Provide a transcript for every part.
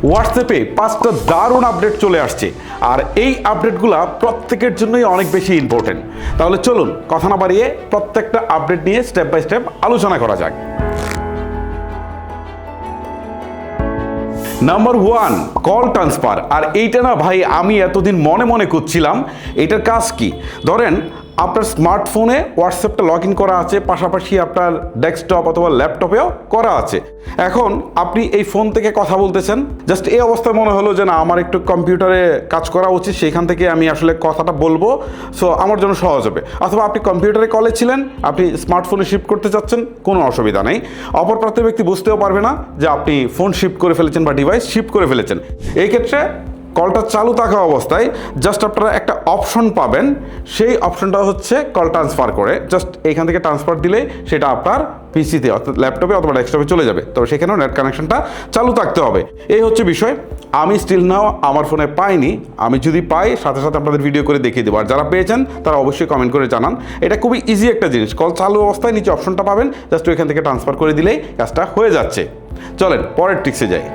হোয়াটসঅ্যাপে 5টা দারুণ আপডেট চলে আসছে, আর এই আপডেটগুলো প্রত্যেকের জন্যই অনেক বেশি ইম্পর্টেন্ট। তাহলে চলুন কথা না বাড়িয়ে প্রত্যেকটা আপডেট নিয়ে স্টেপ বাই স্টেপ আলোচনা করা যাক। Number 1, call transfer. আর এইটা না ভাই, আমি এতদিন মনে মনে করছিলাম এটার কাজ কি। ধরেন আপনার স্মার্টফোনে হোয়াটসঅ্যাপটা লগ ইন করা আছে, পাশাপাশি আপনার ডেস্কটপ অথবা ল্যাপটপেও করা আছে। এখন আপনি এই ফোন থেকে কথা বলতেছেন, জাস্ট এই অবস্থায় মনে হলো যে না, আমার একটু কম্পিউটারে কাজ করা উচিত, সেইখান থেকে আমি আসলে কথাটা বলবো, সো আমার জন্য সহজ হবে। অথবা আপনি কম্পিউটারে কলে ছিলেন, আপনি স্মার্টফোনে শিফট করতে চাচ্ছেন, কোনো অসুবিধা নেই। অপর প্রাপ্ত ব্যক্তি বুঝতেও পারবে না যে আপনি ফোন শিফট করে ফেলেছেন বা ডিভাইস শিফট করে ফেলেছেন। এই ক্ষেত্রে কলটা চালু থাকা অবস্থায় জাস্ট আপনারা একটা অপশন পাবেন, সেই অপশনটা হচ্ছে কল ট্রান্সফার করে জাস্ট এইখান থেকে ট্রান্সফার দিলে সেটা আপনার পিসিতে অর্থাৎ ল্যাপটপে অথবা ডেস্কটপে চলে যাবে। তবে সেখানেও নেট কানেকশনটা চালু থাকতে হবে। এই হচ্ছে বিষয়। আমি স্টিল নাও আমার ফোনে পাইনি, আমি যদি পাই সাথে সাথে আপনাদের ভিডিও করে দেখিয়ে দেবো। আর যারা পেয়েছেন তারা অবশ্যই কমেন্ট করে জানান। এটা খুবই ইজি একটা জিনিস। কল চালু অবস্থায় নিচে অপশনটা পাবেন, জাস্ট ওইখান থেকে ট্রান্সফার করে দিলেই কাজটা হয়ে যাচ্ছে। চলেন পরের ট্রিক্সে যাই।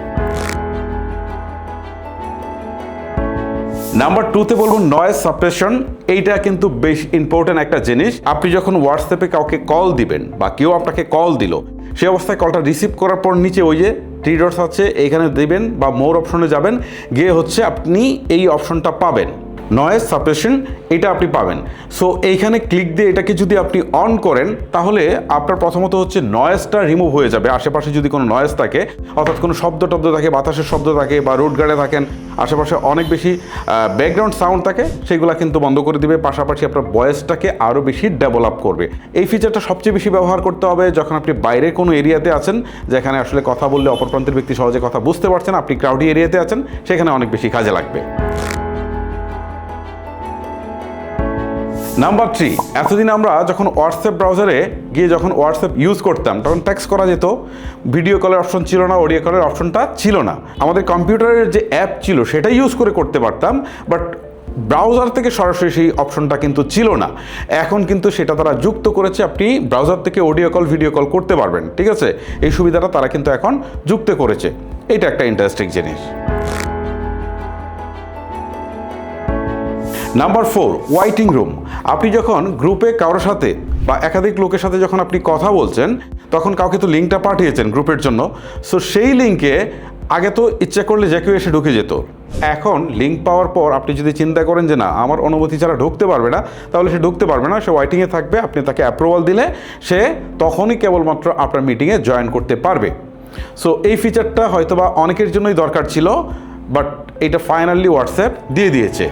নাম্বার 2তে বলবো নয়েজ সাপ্রেশন। এইটা কিন্তু বেশ ইম্পর্টেন্ট একটা জিনিস। আপনি যখন হোয়াটসঅ্যাপে কাউকে কল দিবেন বা কেউ আপনাকে কল দিল, সেই অবস্থায় কলটা রিসিভ করার পর নিচে ওই যে 3 ডটস আছে, এইখানে দেবেন বা মোর অপশনে যাবেন, গিয়ে হচ্ছে আপনি এই অপশনটা পাবেন, নয়েজ সাপ্রেশন, এটা আপনি পাবেন। সো এইখানে ক্লিক দিয়ে এটাকে যদি আপনি অন করেন, তাহলে আপনার প্রথমত হচ্ছে নয়েজটা রিমুভ হয়ে যাবে। আশেপাশে যদি কোনো নয়েজ থাকে, অর্থাৎ কোনো শব্দ টব্দ থাকে, বাতাসের শব্দ থাকে বা রোড গার্ডে থাকেন, আশেপাশে অনেক বেশি ব্যাকগ্রাউন্ড সাউন্ড থাকে, সেগুলো কিন্তু বন্ধ করে দিবে। পাশাপাশি আপনার ভয়েসটাকে আরও বেশি ডেভেলপ করবে। এই ফিচারটা সবচেয়ে বেশি ব্যবহার করতে হবে যখন আপনি বাইরের কোনো এরিয়াতে আছেন, যেখানে আসলে কথা বললে অপর প্রান্তের ব্যক্তি সহজে কথা বুঝতে পারছেন, আপনি ক্রাউডি এরিয়াতে আছেন, সেখানে অনেক বেশি কাজে লাগবে। নাম্বার 3, এতদিন আমরা যখন হোয়াটসঅ্যাপ ব্রাউজারে গিয়ে যখন হোয়াটসঅ্যাপ ইউজ করতাম, তখন টেক্সট করা যেত, ভিডিও কলের অপশন ছিল না, অডিও কলের অপশনটা ছিল না। আমাদের কম্পিউটারের যে অ্যাপ ছিল সেটা ইউজ করে করতে পারতাম, বাট ব্রাউজার থেকে সরাসরি সেই অপশনটা কিন্তু ছিল না। এখন কিন্তু সেটা তারা যুক্ত করেছে, আপনি ব্রাউজার থেকে অডিও কল ভিডিও কল করতে পারবেন। ঠিক আছে, এই সুবিধাটা তারা কিন্তু এখন যুক্ত করেছে। এটা একটা ইন্টারেস্টিং জিনিস। Number 4, waiting room. আপনি যখন গ্রুপে কারোর সাথে বা একাধিক লোকের সাথে যখন আপনি কথা বলছেন, তখন কাউকে তো লিঙ্কটা পাঠিয়েছেন গ্রুপের জন্য। সো সেই লিঙ্কে আগে তো ইচ্ছা করলে যে কেউ এসে ঢুকে যেত। এখন লিঙ্ক পাওয়ার পর আপনি যদি চিন্তা করেন যে না, আমার অনুমতি ছাড়া ঢুকতে পারবে না, তাহলে সে ঢুকতে পারবে না, সে ওয়াইটিংয়ে থাকবে। আপনি তাকে অ্যাপ্রুভাল দিলে সে তখনই কেবলমাত্র আপনার মিটিংয়ে জয়েন করতে পারবে। সো এই ফিচারটা হয়তোবা অনেকের জন্যই দরকার ছিল, বাট এটা ফাইনালি হোয়াটসঅ্যাপ দিয়ে দিয়েছে।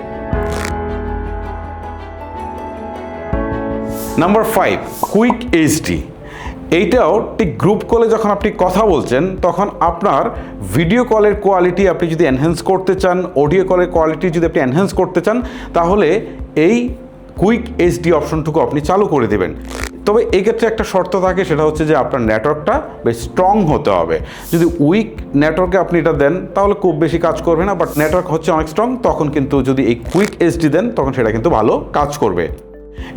Number 5, quick HD. এইটাও ঠিক গ্রুপ কলে যখন আপনি কথা বলছেন, তখন আপনার ভিডিও কলের কোয়ালিটি আপনি যদি এনহ্যান্স করতে চান, অডিও কলের কোয়ালিটি যদি আপনি এনহ্যান্স করতে চান, তাহলে এই কুইক এইচডি অপশনটুকু আপনি চালু করে দেবেন। তবে এই ক্ষেত্রে একটা শর্ত থাকে, সেটা হচ্ছে যে আপনার নেটওয়ার্কটা বেশ স্ট্রং হতে হবে। যদি উইক নেটওয়ার্কে আপনি এটা দেন, তাহলে খুব বেশি কাজ করবে না, বাট নেটওয়ার্ক হচ্ছে অনেক স্ট্রং, তখন কিন্তু যদি এই কুইক এইচডি দেন, তখন সেটা কিন্তু ভালো কাজ করবে।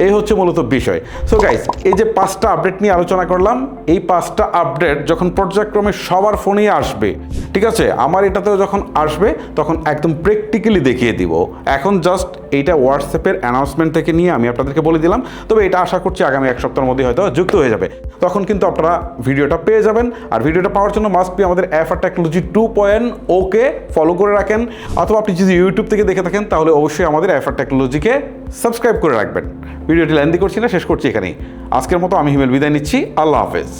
এই হচ্ছে মূলত বিষয়। সো গাইস, এই যে 5টা আপডেট নিয়ে আলোচনা করলাম, এই 5টা আপডেট যখন পর্যায়ক্রমে সবার ফোনেই আসবে, ঠিক আছে, আমার এটাতেও যখন আসবে, তখন একদম প্র্যাকটিক্যালি দেখিয়ে দিব। এখন জাস্ট এইটা হোয়াটসঅ্যাপের অ্যানাউন্সমেন্ট থেকে নিয়ে আমি আপনাদেরকে বলে দিলাম, তবে এটা আশা করছি আগামী 1 সপ্তাহের মধ্যে হয়তো যুক্ত হয়ে যাবে। তখন কিন্তু আপনারা ভিডিওটা পেয়ে যাবেন। আর ভিডিওটা পাওয়ার জন্য মাস্ট বি আমাদের এফআর টেকনোলজি 2.0কে ফলো করে রাখেন, অথবা আপনি যদি ইউটিউব থেকে দেখে থাকেন, তাহলে অবশ্যই আমাদের এফআর টেকনোলজিকে সাবস্ক্রাইব করে রাখবেন। ভিডিওটি লেন্দি করছি না, শেষ করছি এখানেই। আজকের মতো আমি হিমেল বিদায় নিচ্ছি। আল্লাহ হাফেজ।